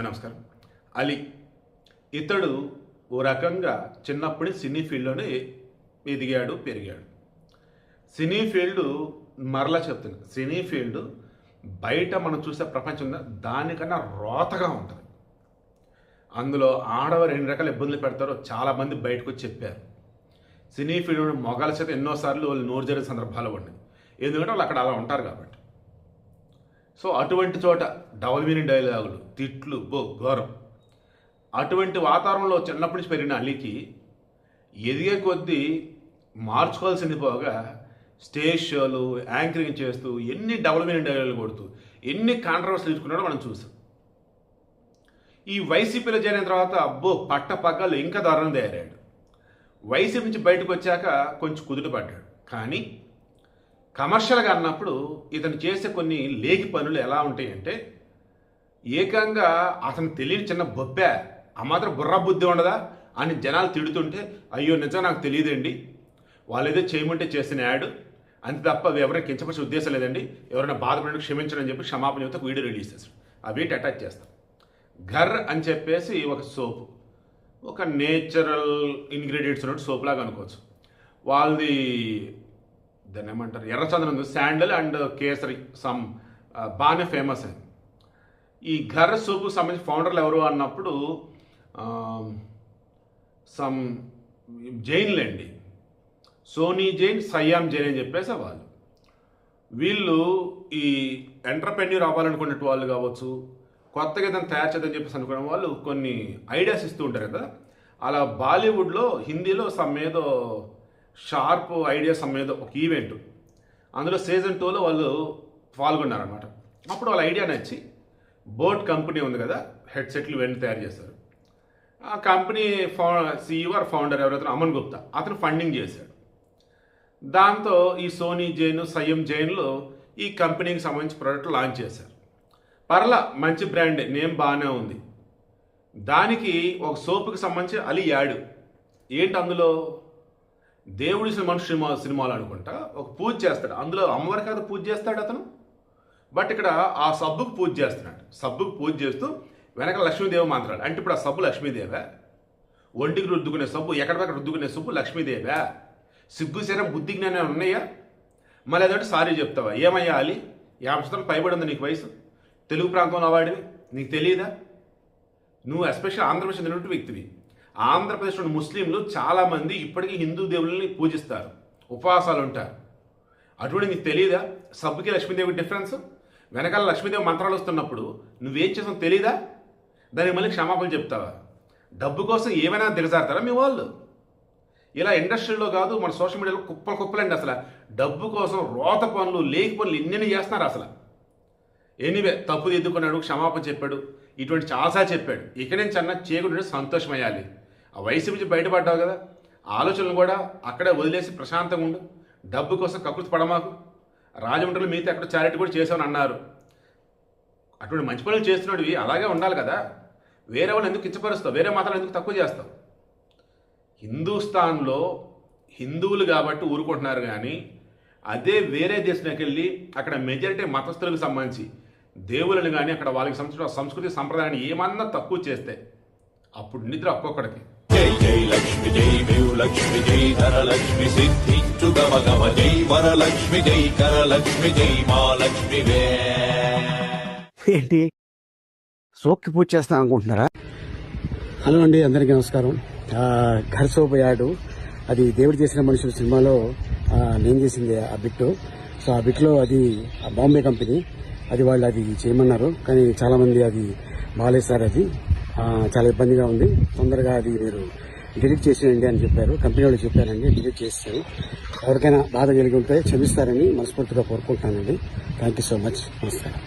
నమస్కారం. అలీ ఇతడు ఓ రకంగా చిన్నప్పటి సినీ ఫీల్డ్లోనే ఎదిగాడు, పెరిగాడు. సినీ ఫీల్డ్ మరలా చెప్తున్నా, సినీ ఫీల్డ్ బయట మనం చూసే ప్రపంచం దానికన్నా రోతగా ఉంటుంది. అందులో ఆడవారు ఎన్ని రకాల ఇబ్బందులు పెడతారో చాలామంది బయటకు వచ్చి చెప్పారు. సినీ ఫీల్డ్ మొగాల చేత ఎన్నోసార్లు వాళ్ళు నోరు జరిగిన సందర్భాలు ఉన్నాయి. ఎందుకంటే వాళ్ళు అక్కడ అలా ఉంటారు కాబట్టి. సో అటువంటి చోట డబుల్ మీనింగ్ డైలాగులు, తిట్లు, ఘోరం. అటువంటి వాతావరణంలో చిన్నప్పటి నుంచి పెరిగిన అలీకి ఎదిగే కొద్దీ మార్చుకోవాల్సింది పోగా స్టేజ్ షోలు, యాంకరింగ్ చేస్తూ ఎన్ని డబుల్ మీనింగ్ డైలాగులు కొడుతూ ఎన్ని కాంట్రవర్సీలు తీసుకున్నాడో మనం చూసాం. ఈ వైసీపీలో చేరిన తర్వాత పట్టపగ్గాలు ఇంకా దారుణం తయారయ్యాడు. వైసీపీ నుంచి బయటకు వచ్చాక కొంచెం కుదుట పడ్డాడు. కానీ కమర్షియల్గా అన్నప్పుడు ఇతను చేసే కొన్ని లేఖి పనులు ఎలా ఉంటాయంటే, ఏకంగా అతను తెలియని చిన్న బొబ్బే ఆ మాత్రం బుర్ర బుద్ధి ఉండదా అని జనాలు తిడుతుంటే, అయ్యో నిజంగా నాకు తెలియదండి, వాళ్ళు ఏదో చేయమంటే చేసిన యాడ్ అంతే తప్ప ఎవరైనా కించపరిచే ఉద్దేశం లేదండి, ఎవరైనా బాధపడిన క్షమించడం అని చెప్పి క్షమాపణ చెబుతూ వీడియో రిలీజ్ చేస్తాడు. అవి అటాచ్ చేస్తాం. ఘర్ అని చెప్పేసి ఒక సోపు, ఒక నేచురల్ ఇంగ్రీడియంట్స్ ఉన్నట్టు సోప్ లాగా అనుకోవచ్చు. వాళ్ళది దాన్ని ఏమంటారు, ఎర్రచందనం, శాండల్ అండ్ కేసరి సమ్ బాగానే ఫేమస్ అయింది. ఈ ఘర్ సోపుకు సంబంధించిన ఫౌండర్లు ఎవరు అన్నప్పుడు సమ్ జైన్లేండి, సోనీ జైన్, సయ్యామ్ జైన్ అని చెప్పేసి వాళ్ళు. వీళ్ళు ఈ ఎంటర్ప్రెన్యూర్ అవ్వాలనుకునే వాళ్ళు కావచ్చు, కొత్తగా ఏదైనా తయారు చేద్దని చెప్పేసి అనుకునే వాళ్ళు కొన్ని ఐడియాస్ ఇస్తూ ఉంటారు కదా. అలా బాలీవుడ్లో, హిందీలో ఏదో షార్ప్ ఐడియాస్ ఏదో ఒక ఈవెంట్, అందులో సీజన్ 2లో వాళ్ళు పాల్గొన్నారనమాట. అప్పుడు వాళ్ళ ఐడియా నచ్చి బోట్ కంపెనీ ఉంది కదా, హెడ్సెట్లు ఇవన్నీ తయారు చేస్తారు. ఆ కంపెనీ CEO ఫౌండర్ ఎవరైతే అమన్ గుప్తా, అతను ఫండింగ్ చేశాడు. దాంతో ఈ సోనీ జైన్, సయ్యం జైన్లో ఈ కంపెనీకి సంబంధించి ప్రోడక్ట్ లాంచ్ చేశారు. పర్లా మంచి బ్రాండ్ నేమ్ బాగానే ఉంది. దానికి ఒక సోపుకి సంబంధించి అలీ యాడ్ ఏంటి, అందులో దేవుడి మనుషు సినిమాలు అనుకుంటా ఒక పూజ చేస్తాడు. అందులో అమ్మవారి కదా పూజ చేస్తాడు అతను, బట్ ఇక్కడ ఆ సబ్బుకు పూజ చేస్తున్నాడు. సబ్బుకు పూజ చేస్తూ వెనక లక్ష్మీదేవి మంత్రాలు. అంటే ఇప్పుడు ఆ సబ్బు లక్ష్మీదేవా? ఒంటికి రుద్దుకునే సబ్బు, ఎక్కడికక్కడ రుద్దుకునే సబ్బు లక్ష్మీదేవా? సిగ్గు శరం బుద్ధి జ్ఞానం ఉన్నాయా? మళ్ళీ అదంటే సారీ చెప్తావా? ఏమయ్యా అలీ, 50 సంవత్సరాలు పైబడి ఉంది నీకు వయసు, తెలుగు ప్రాంతంలో వాడివి, నీకు తెలియదా? నువ్వు ఎస్పెషల్ ఆంధ్రప్రదేశ్ చెందినటువంటి వ్యక్తివి. ఆంధ్రప్రదేశ్లోని ముస్లింలు చాలామంది ఇప్పటికీ హిందూ దేవుళ్ళని పూజిస్తారు, ఉపవాసాలు ఉంటారు. అటువంటి నీకు తెలియదా? సబ్బుకి లక్ష్మీదేవి డిఫరెన్స్? వెనకాల లక్ష్మీదేవి మంత్రాలు వస్తున్నప్పుడు నువ్వేం చేసావు తెలియదా? దానికి మళ్ళీ క్షమాపణలు చెప్తావా? డబ్బు కోసం ఏమైనా దిగజారుతారా మీ వాళ్ళు? ఇలా ఇండస్ట్రీలో కాదు, మన సోషల్ మీడియాలో కుప్పలండి. అసలు డబ్బు కోసం రోత పనులు, లేకి పనులు ఎన్ని చేస్తున్నారు అసలు. ఎనీవే, తప్పు దిద్దుకున్నాడు, క్షమాపణ చెప్పాడు, ఇటువంటి చాలాసార్లు చెప్పాడు. ఇక నుంచి అన్న చేయకుండా సంతోషమయ్యాలి. ఆ వయసు నుంచి బయటపడ్డావు కదా, ఆలోచనలు కూడా అక్కడే వదిలేసి ప్రశాంతంగా ఉండు. డబ్బు కోసం కకృతి పడమాకు. రాజమండ్రిలో మిగతా ఎక్కడ చారిటీ కూడా చేసామని అన్నారు. అటువంటి మంచి పనులు చేస్తున్నాడు, అలాగే ఉండాలి కదా. వేరే వాళ్ళు ఎందుకు కించపరుస్తావు? వేరే మతాలు ఎందుకు తక్కువ చేస్తావు? హిందూస్థాన్లో హిందువులు కాబట్టి ఊరుకుంటున్నారు, కానీ అదే వేరే దేశంలోకి వెళ్ళి అక్కడ మెజారిటీ మతస్థులకు సంబంధించి దేవుళ్ళని కానీ అక్కడ వాళ్ళకి సంబంధించిన సంస్కృతి సంప్రదాయాన్ని ఏమన్నా తక్కువ చేస్తే అప్పుడు నిద్ర ఒక్కొక్కడికి. జై జై లక్ష్మి జై లక్ష్మి జై ధరలక్ష్మి సిద్ధించు గమ గమ జై వరలక్ష్మి జై కరలక్ష్మి జై మహాలక్ష్మి. ఏంటి సోక్కి పూజ చేస్తాను అనుకుంటున్నారా? హలో అండి, అందరికీ నమస్కారం. ఘర్ సోప్ యాడ్, అది దేవుడు చేసిన మనుషుల సినిమాలో నేను చేసింది ఆ బిట్. సో ఆ బిట్లో అది బాంబే కంపెనీ, అది వాళ్ళు అది చేయమన్నారు, కానీ చాలా మంది అది బాగాలేదు సార్, అది చాలా ఇబ్బందిగా ఉంది, తొందరగా అది మీరు డిలీట్ చేసేయండి అని చెప్పారు. కంపెనీ వాళ్ళు చెప్పారండి, డిలీట్ చేస్తాను. ఎవరికైనా బాధ కలిగి ఉంటే క్షమిస్తారని మనస్ఫూర్తిగా కోరుకుంటున్నానండి. Thank you so much. నమస్కారం.